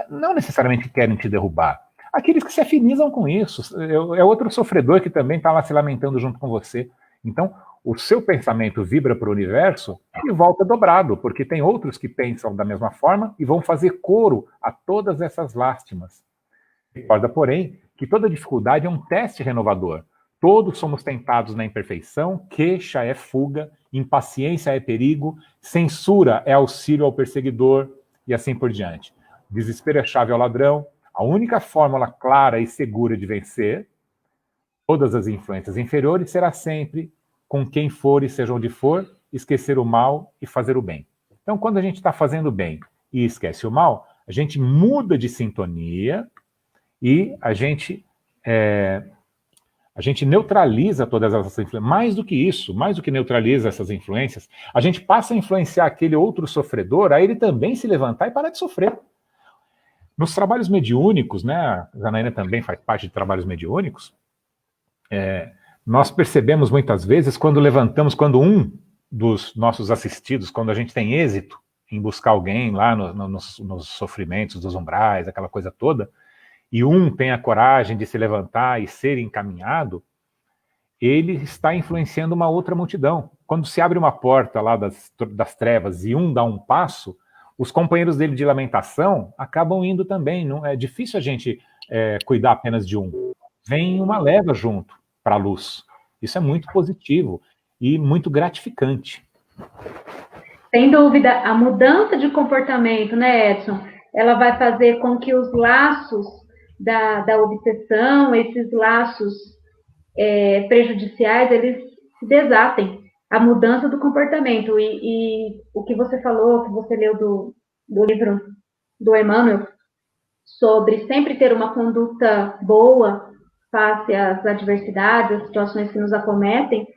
não necessariamente que querem te derrubar, aqueles que se afinizam com isso. É outro sofredor que também está lá se lamentando junto com você. Então, o seu pensamento vibra para o universo e volta dobrado, porque tem outros que pensam da mesma forma e vão fazer coro a todas essas lástimas. Recorda, porém, que toda dificuldade é um teste renovador. Todos somos tentados na imperfeição, queixa é fuga, impaciência é perigo, censura é auxílio ao perseguidor, e assim por diante. Desespero é chave ao ladrão. A única fórmula clara e segura de vencer todas as influências inferiores será sempre, com quem for e seja onde for, esquecer o mal e fazer o bem. Então, quando a gente está fazendo o bem e esquece o mal, a gente muda de sintonia e a gente A gente neutraliza todas essas influências. Mais do que isso, mais do que neutraliza essas influências, a gente passa a influenciar aquele outro sofredor a ele também se levantar e parar de sofrer. Nos trabalhos mediúnicos, né, a Janaína também faz parte de trabalhos mediúnicos, nós percebemos muitas vezes quando levantamos, quando um dos nossos assistidos, quando a gente tem êxito em buscar alguém lá nos sofrimentos dos umbrais, aquela coisa toda, e um tem a coragem de se levantar e ser encaminhado, ele está influenciando uma outra multidão. Quando se abre uma porta lá das trevas e um dá um passo, os companheiros dele de lamentação acabam indo também. Não é difícil a gente cuidar apenas de um. Vem uma leva junto para a luz. Isso é muito positivo e muito gratificante. Sem dúvida, a mudança de comportamento, né, Edson? Ela vai fazer com que os laços da obsessão, esses laços prejudiciais, eles se desatem. A mudança do comportamento. E o que você falou, que você leu do livro do Emmanuel, sobre sempre ter uma conduta boa face às adversidades, às situações que nos acometem,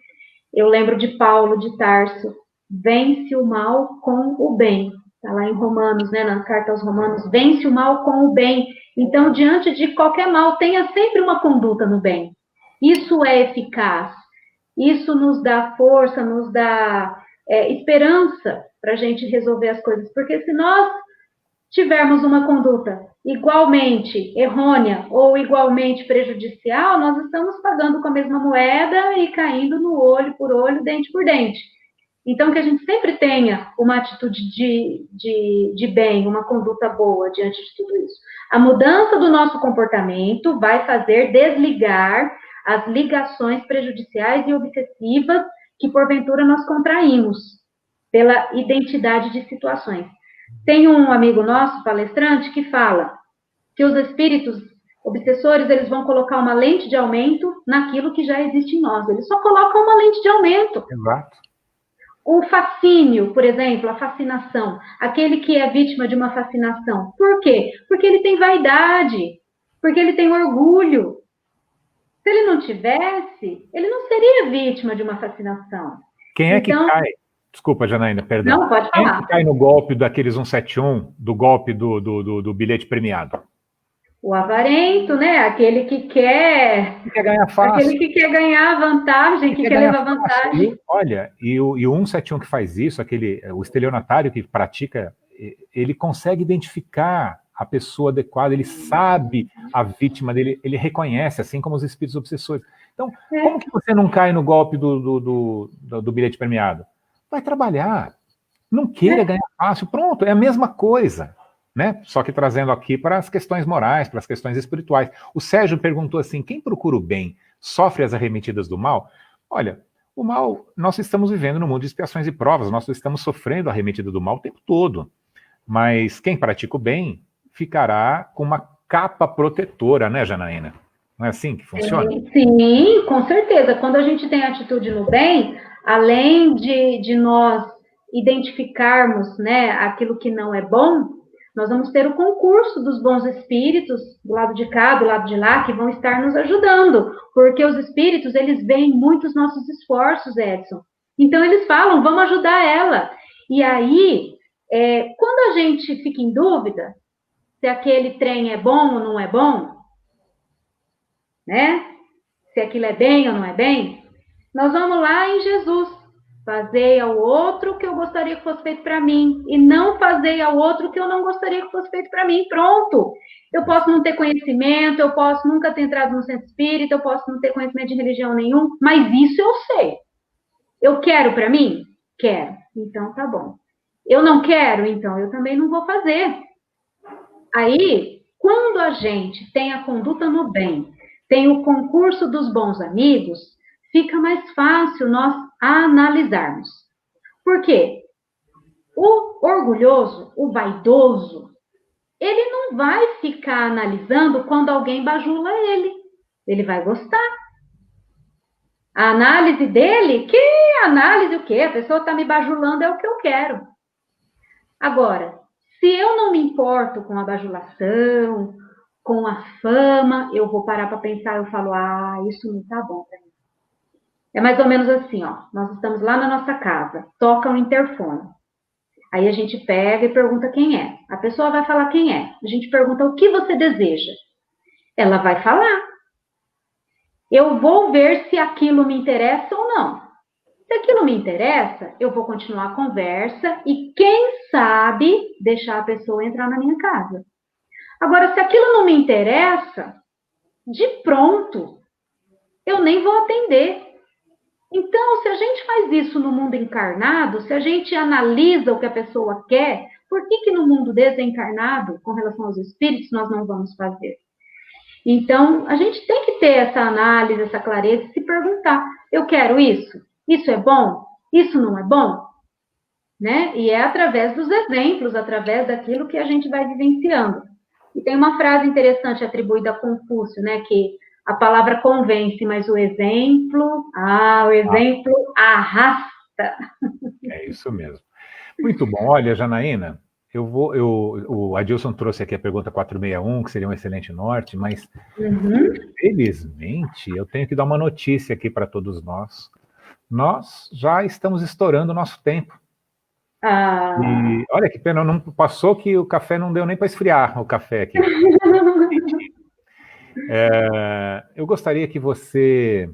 eu lembro de Paulo de Tarso: vence o mal com o bem. Está lá em Romanos, né, na carta aos Romanos: vence o mal com o bem. Então, diante de qualquer mal, tenha sempre uma conduta no bem. Isso é eficaz. Isso nos dá força, nos dá esperança para a gente resolver as coisas. Porque se nós tivermos uma conduta igualmente errônea ou igualmente prejudicial, nós estamos pagando com a mesma moeda e caindo no olho por olho, dente por dente. Então, que a gente sempre tenha uma atitude de bem, uma conduta boa diante de tudo isso. A mudança do nosso comportamento vai fazer desligar as ligações prejudiciais e obsessivas que, porventura, nós contraímos pela identidade de situações. Tem um amigo nosso, palestrante, que fala que os espíritos obsessores, eles vão colocar uma lente de aumento naquilo que já existe em nós. Eles só colocam uma lente de aumento. Exato. O fascínio, por exemplo, a fascinação, aquele que é vítima de uma fascinação. Por quê? Porque ele tem vaidade, porque ele tem orgulho. Se ele não tivesse, ele não seria vítima de uma fascinação. Quem é que cai? Desculpa, Janaína, perdão. Não, pode falar. Quem é que cai no golpe daqueles 171, do golpe do bilhete premiado? O avarento, né? Aquele que quer ganhar fácil. Aquele que quer ganhar vantagem, que quer levar vantagem. Olha, e o 171 que faz isso, o estelionatário que pratica, ele consegue identificar a pessoa adequada, ele sabe a vítima dele, ele reconhece, assim como os espíritos obsessores. Então, como que você não cai no golpe do bilhete premiado? Vai trabalhar, não queira ganhar fácil, pronto, é a mesma coisa, né? Só que trazendo aqui para as questões morais, para as questões espirituais. O Sérgio perguntou assim: quem procura o bem sofre as arremetidas do mal? Olha, o mal, nós estamos vivendo no mundo de expiações e provas, nós estamos sofrendo a arremetida do mal o tempo todo, mas quem pratica o bem ficará com uma capa protetora, né, Janaína? Não é assim que funciona? Sim, com certeza. Quando a gente tem atitude no bem, além de nós identificarmos, né, aquilo que não é bom, nós vamos ter o concurso dos bons espíritos, do lado de cá, do lado de lá, que vão estar nos ajudando, porque os espíritos, eles veem muito os nossos esforços, Edson. Então, eles falam: vamos ajudar ela. E aí, quando a gente fica em dúvida se aquele trem é bom ou não é bom, né? Se aquilo é bem ou não é bem, nós vamos lá em Jesus: fazei ao outro o que eu gostaria que fosse feito para mim, e não fazei ao outro o que eu não gostaria que fosse feito para mim. Pronto. Eu posso não ter conhecimento, eu posso nunca ter entrado no centro espírita, eu posso não ter conhecimento de religião nenhum, mas isso eu sei. Eu quero para mim? Quero. Então tá bom. Eu não quero? Então eu também não vou fazer. Aí, quando a gente tem a conduta no bem, tem o concurso dos bons amigos, fica mais fácil nós analisarmos. Por quê? O orgulhoso, o vaidoso, ele não vai ficar analisando quando alguém bajula ele. Ele vai gostar. A análise dele, que análise o quê? A pessoa está me bajulando, é o que eu quero. Agora, se eu não me importo com a bajulação, com a fama, eu vou parar para pensar, eu falo, isso não tá bom para mim. É mais ou menos assim, ó, nós estamos lá na nossa casa, toca o interfone. Aí a gente pega e pergunta quem é. A pessoa vai falar quem é. A gente pergunta o que você deseja. Ela vai falar. Eu vou ver se aquilo me interessa ou não. Se aquilo me interessa, eu vou continuar a conversa e, quem sabe, deixar a pessoa entrar na minha casa. Agora, se aquilo não me interessa, de pronto, eu nem vou atender. Então, se a gente faz isso no mundo encarnado, se a gente analisa o que a pessoa quer, por que no mundo desencarnado, com relação aos espíritos, nós não vamos fazer? Então, a gente tem que ter essa análise, essa clareza, e se perguntar, eu quero isso? Isso é bom? Isso não é bom? Né? E é através dos exemplos, através daquilo que a gente vai vivenciando. E tem uma frase interessante atribuída a Confúcio, né, que a palavra convence, mas o exemplo arrasta. É isso mesmo. Muito bom. Olha, Janaína, o Adilson trouxe aqui a pergunta 461, que seria um excelente norte, mas felizmente eu tenho que dar uma notícia aqui para todos nós. Nós já estamos estourando o nosso tempo. E olha que pena, não passou que o café não deu nem para esfriar o café aqui. Eu gostaria que você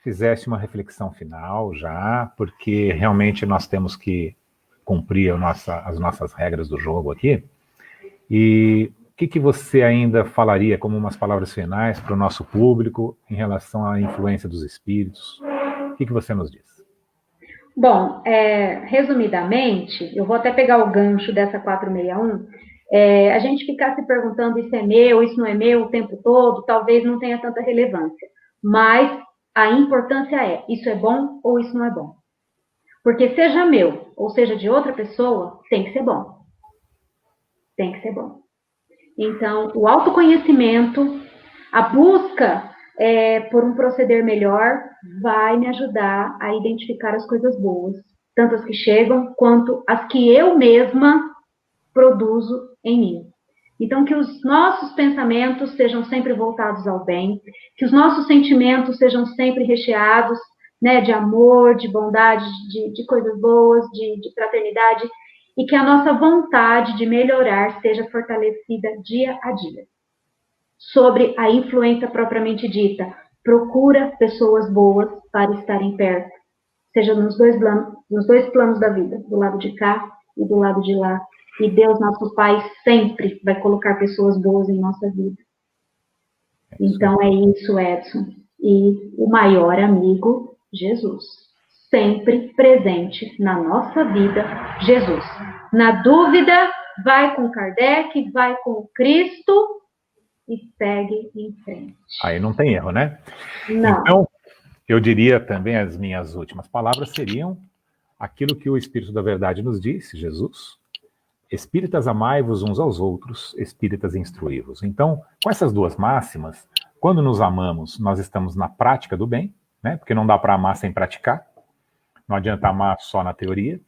fizesse uma reflexão final já, porque realmente nós temos que cumprir as nossas regras do jogo aqui. E o que você ainda falaria como umas palavras finais para o nosso público em relação à influência dos espíritos? O que você nos diz? Bom, resumidamente, eu vou até pegar o gancho dessa 461, a gente ficar se perguntando isso é meu, isso não é meu o tempo todo, talvez não tenha tanta relevância. Mas a importância isso é bom ou isso não é bom? Porque seja meu ou seja de outra pessoa, tem que ser bom. Tem que ser bom. Então, o autoconhecimento, a busca por um proceder melhor, vai me ajudar a identificar as coisas boas, tanto as que chegam, quanto as que eu mesma produzo em mim. Então, que os nossos pensamentos sejam sempre voltados ao bem, que os nossos sentimentos sejam sempre recheados, né, de amor, de bondade, de coisas boas, de fraternidade, e que a nossa vontade de melhorar seja fortalecida dia a dia. Sobre a influência propriamente dita, procura pessoas boas para estarem perto, seja nos dois planos da vida, do lado de cá e do lado de lá. E Deus, nosso Pai, sempre vai colocar pessoas boas em nossa vida. Então é isso, Edson. E o maior amigo, Jesus. Sempre presente na nossa vida, Jesus. Na dúvida, vai com Kardec, vai com Cristo e segue em frente. Aí não tem erro, né? Não. Então, eu diria também, as minhas últimas palavras seriam aquilo que o Espírito da Verdade nos disse, Jesus. Espíritas, amai-vos uns aos outros, espíritas, instruí-vos. Então, com essas duas máximas, quando nos amamos, nós estamos na prática do bem, né? Porque não dá para amar sem praticar. Não adianta amar só na teoria.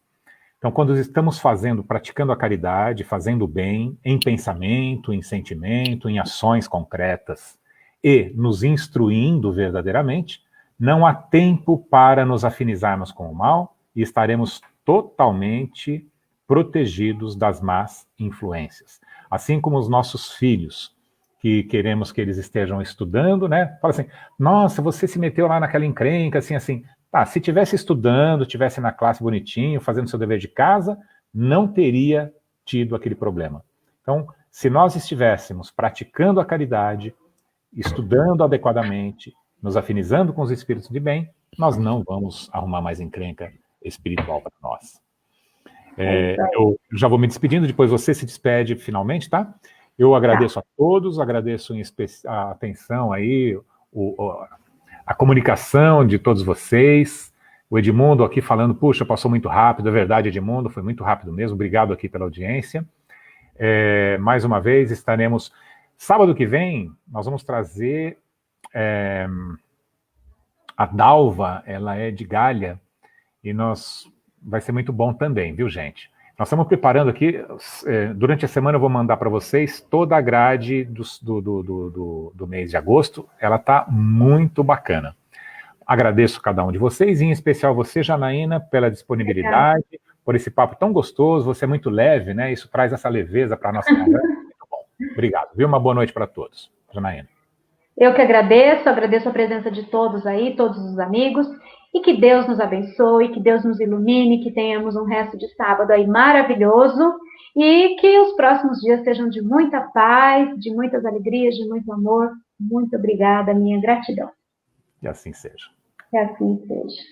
Então, quando estamos praticando a caridade, fazendo o bem, em pensamento, em sentimento, em ações concretas, e nos instruindo verdadeiramente, não há tempo para nos afinizarmos com o mal e estaremos totalmente protegidos das más influências. Assim como os nossos filhos, que queremos que eles estejam estudando, né? Fala assim, nossa, você se meteu lá naquela encrenca, assim. Tá, se tivesse estudando, tivesse na classe bonitinho, fazendo seu dever de casa, não teria tido aquele problema. Então, se nós estivéssemos praticando a caridade, estudando adequadamente, nos afinizando com os espíritos de bem, nós não vamos arrumar mais encrenca espiritual para nós. Eu já vou me despedindo, depois você se despede finalmente, tá? Eu agradeço a todos, agradeço a atenção aí, a comunicação de todos vocês. O Edmundo aqui falando, puxa, passou muito rápido, é verdade, Edmundo, foi muito rápido mesmo, obrigado aqui pela audiência. Mais uma vez, estaremos... Sábado que vem, nós vamos trazer a Dalva, ela é de Galha, e vai ser muito bom também, viu, gente? Nós estamos preparando aqui, durante a semana eu vou mandar para vocês toda a grade do mês de agosto. Ela está muito bacana. Agradeço cada um de vocês, e em especial você, Janaína, pela disponibilidade, por esse papo tão gostoso. Você é muito leve, né? Isso traz essa leveza para a nossa conversa. Muito bom. Obrigado. Viu? Uma boa noite para todos. Janaína. Eu que agradeço a presença de todos aí, todos os amigos, e que Deus nos abençoe, que Deus nos ilumine, que tenhamos um resto de sábado aí maravilhoso, e que os próximos dias sejam de muita paz, de muitas alegrias, de muito amor. Muito obrigada, minha gratidão. Que assim seja. Que assim seja.